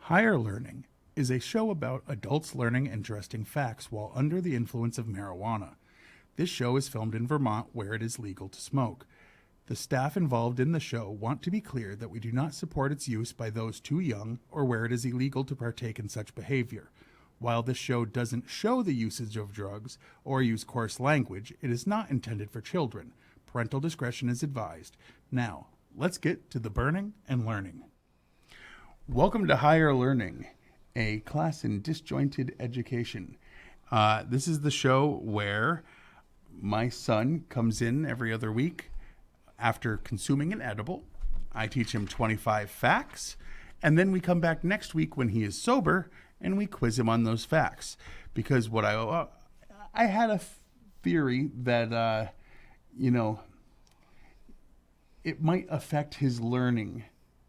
Higher Learning is a show about adults learning interesting facts while under the influence of marijuana. This show is filmed in Vermont where it is legal to smoke. The staff involved in the show want to be clear that we do not support its use by those too young or where it is illegal to partake in such behavior. While this show doesn't show the usage of drugs or use coarse language, it is not intended for children. Parental discretion is advised. Now, let's get to the burning and learning. Welcome to Higher Learning, a class in disjointed education. This is the show where my son comes in every other week after consuming an edible. I teach him 25 facts, and then we come back next week when he is sober, and we quiz him on those facts. Because what I had a theory that, it might affect his learning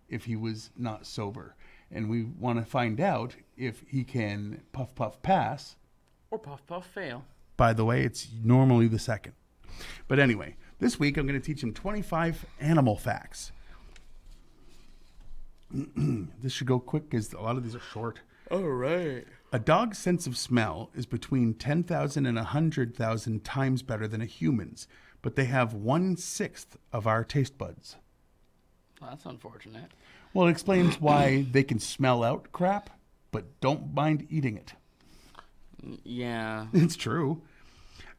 if he was not sober. And we want to find out if he can puff, puff, pass. Or puff, puff, fail. By the way, it's normally the second. But anyway, this week I'm going to teach him 25 animal facts. This should go quick because a lot of these are short. All right. A dog's sense of smell is between 10,000 and 100,000 times better than a human's, but they have 1/6 of our taste buds. Well, that's unfortunate. Well, it explains why they can smell out crap, but don't mind eating it. Yeah. It's true.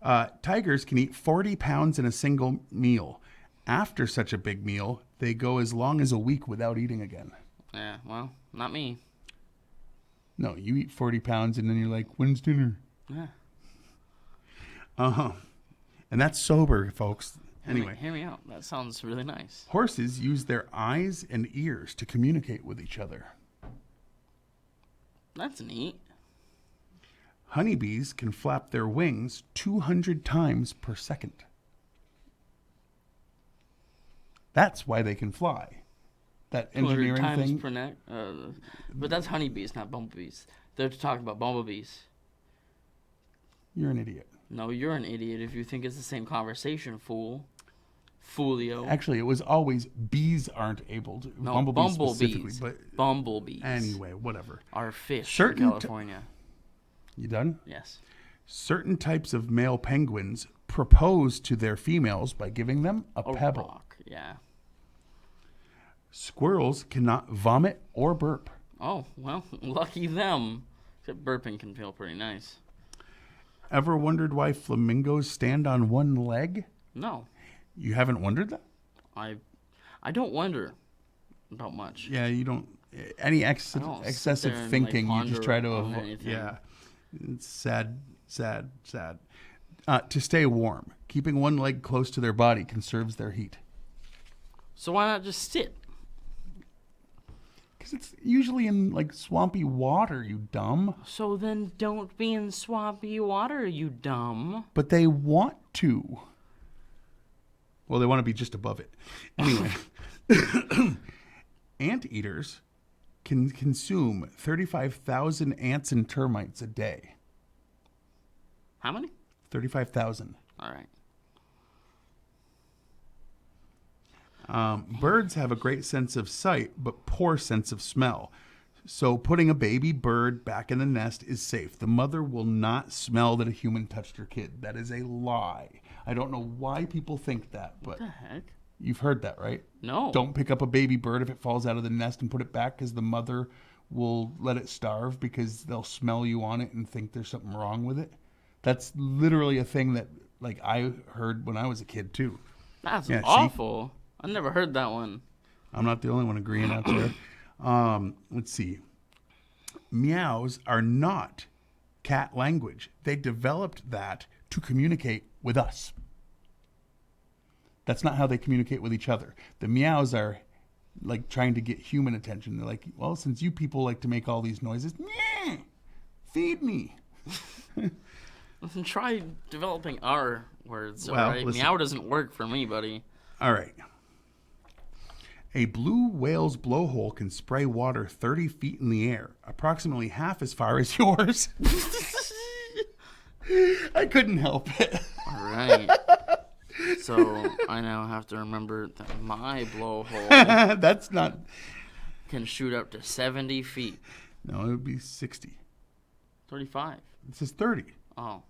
Tigers can eat 40 pounds in a single meal. After such a big meal, they go as long as a week without eating again. Yeah, well, not me. No, you eat 40 pounds and then you're like, when's dinner? Yeah. Uh-huh. And that's sober, folks. Anyway. Hear me out. That sounds really nice. Horses use their eyes and ears to communicate with each other. That's neat. Honeybees can flap their wings 200 times per second. That's why they can fly. That engineering 200 times thing. per neck. But that's honeybees, not bumblebees. They're talking about bumblebees. You're an idiot. No, you're an idiot if you think it's the same conversation, fool. Foolio. Actually, it was always bees aren't able to. No, bumblebees specifically. But bumblebees. anyway, whatever. Are fish Certain in California. You done? Yes. Certain types of male penguins propose to their females by giving them a pebble. Rock. Yeah. Squirrels cannot vomit or burp. Oh, well, lucky them. Except burping can feel pretty nice. Ever wondered why flamingos stand on one leg? No. You haven't wondered that? I don't wonder about much. Yeah, you don't. Any excessive and, thinking, like, you just try to ponder on avoid. anything. Yeah. It's sad. To stay warm. Keeping one leg close to their body conserves their heat. So why not just sit? Because it's usually in, like, swampy water, you dumb. So then don't be in swampy water, you dumb. But they want to. Well, they want to be just above it. Anyway. Anteaters can consume 35,000 ants and termites a day. How many? 35,000. All right. Birds have a great sense of sight, but poor sense of smell. So putting a baby bird back in the nest is safe. The mother will not smell that a human touched her kid. That is a lie. I don't know why people think that, but What the heck? you've heard that, right? No. Don't pick up a baby bird if it falls out of the nest and put it back because the mother will let it starve because they'll smell you on it and think there's something wrong with it. That's literally a thing that, like, I heard when I was a kid too. That's Yeah, awful. I never heard that one. I'm not the only one agreeing out there. Let's see. Meows are not cat language. They developed that to communicate with us. That's not how they communicate with each other. The meows are like trying to get human attention. They're like, well, since you people like to make all these noises, meh, feed me. Try developing our words, Well, all right? listen. Meow doesn't work for me, buddy. All right. A blue whale's blowhole can spray water 30 feet in the air, approximately half as far as yours. I couldn't help it. All right. So I now have to remember that my blowhole That's not... can shoot up to 70 feet. No, it would be 60. 35. It says 30. Oh.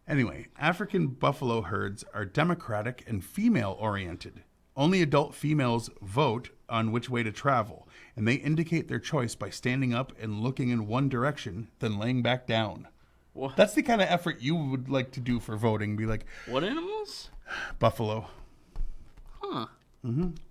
Anyway, African buffalo herds are democratic and female-oriented. Only adult females vote on which way to travel, and they indicate their choice by standing up and looking in one direction, then laying back down. What? That's the kind of effort you would like to do for voting. Be like, What animals? buffalo. Huh.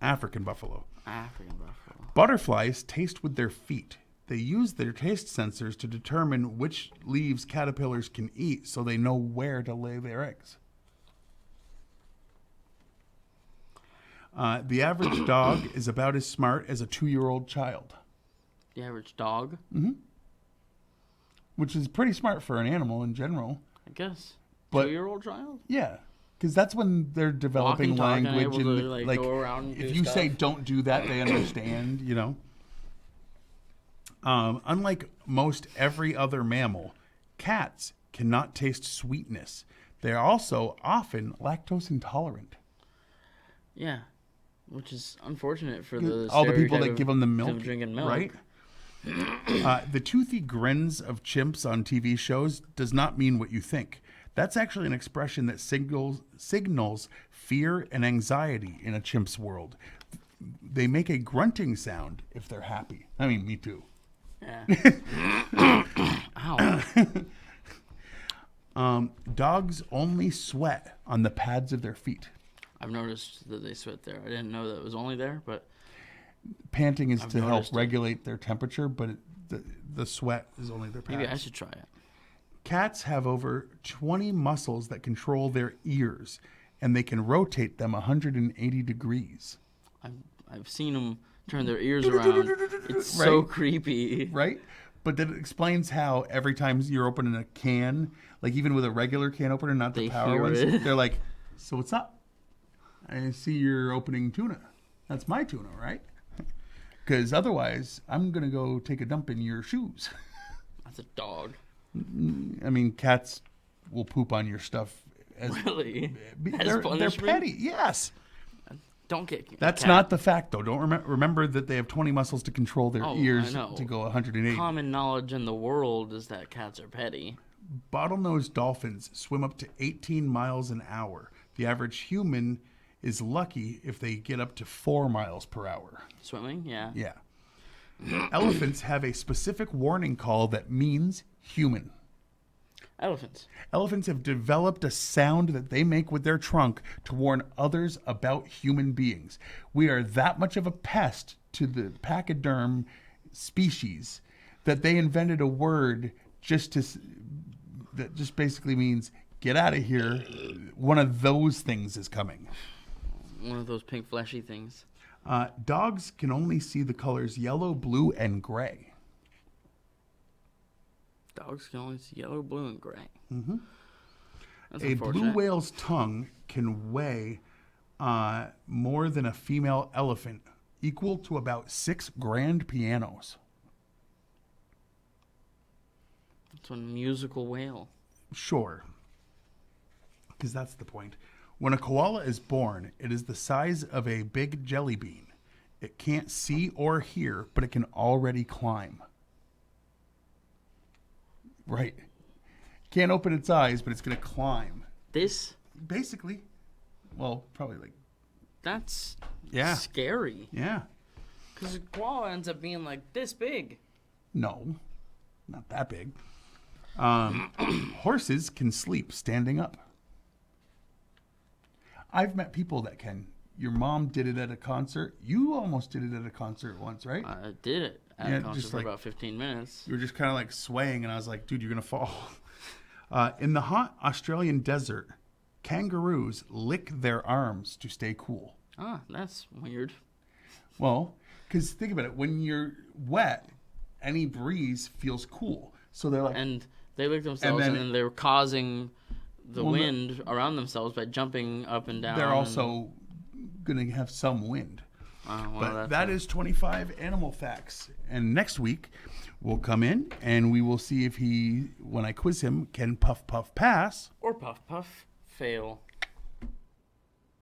African buffalo. African buffalo. Butterflies taste with their feet. They use their taste sensors to determine which leaves caterpillars can eat so they know where to lay their eggs. The average dog is about as smart as a 2-year-old child. The average dog? Which is pretty smart for an animal in general. I guess. But 2-year-old child? yeah, because that's when they're developing Walking, talking, language. able And to, like, go around and if do you stuff. say don't do that, they understand, you know. Unlike most every other mammal, cats cannot taste sweetness. They are also often lactose intolerant. Yeah. Which is unfortunate for All the people stereotype that of give them the milk, drinking milk. right? The toothy grins of chimps on TV shows does not mean what you think. That's actually an expression that signals fear and anxiety in a chimp's world. They make a grunting sound if they're happy. I mean, me too. Yeah. Ow. Dogs only sweat on the pads of their feet. I've noticed that they sweat there. I didn't know that it was only there, but Panting is I've to help noticed it. regulate their temperature, but the sweat is only their pads. maybe I should try it. Cats have over 20 muscles that control their ears, and they can rotate them 180 degrees. I've seen them turn their ears around. It's so Right? creepy. Right? But that explains how every time you're opening a can, like even with a regular can opener, not the They power hear ones, it. they're like, so what's up? I see you're opening tuna. That's my tuna, right? Because otherwise, I'm going to go take a dump in your shoes. That's a dog. I mean, cats will poop on your stuff. Really? As They're punishment? petty, yes. Don't get a That's cat. not the fact, though. Don't remember that they have 20 muscles to control their Oh, ears I know. to go 180. Common knowledge in the world is that cats are petty. Bottlenose dolphins swim up to 18 miles an hour. The average human is lucky if they get up to 4 miles per hour. Swimming? Yeah. Yeah. Elephants have a specific warning call that means human. Elephants. Elephants have developed a sound that they make with their trunk to warn others about human beings. We are that much of a pest to the pachyderm species that they invented a word that just basically means get out of here. One of those things is coming. One of those pink fleshy things. Dogs can only see the colors yellow, blue, and gray. Dogs can only see yellow, blue, and gray. Mm-hmm. That's A unfortunate. blue whale's tongue can weigh more than a female elephant, equal to about 6 grand pianos. It's a musical whale. Sure. Because that's the point. When a koala is born, it is the size of a big jelly bean. It can't see or hear, but it can already climb. Right. Can't open its eyes, but it's going to climb. This, Basically. Well, probably like... that's Yeah. scary. Yeah. Because a koala ends up being like this big. No. Not that big. Horses can sleep standing up. I've met people that can. Your mom did it at a concert. You almost did it at a concert once, right? I did it at Yeah, a concert just for like- about 15 minutes. You were just kind of like swaying, and I was like, dude, you're going to fall. In the hot Australian desert, kangaroos lick their arms to stay cool. Ah, that's weird. Well, because think about it. When you're wet, any breeze feels cool. So they're like, And they lick themselves, then- and then they're causing the Well, wind around themselves by jumping up and down. they're and- also going to have some wind. well, But that's that is 25 animal facts. And next week, we'll come in and we will see if he, when I quiz him, can puff, puff, pass. Or puff puff fail.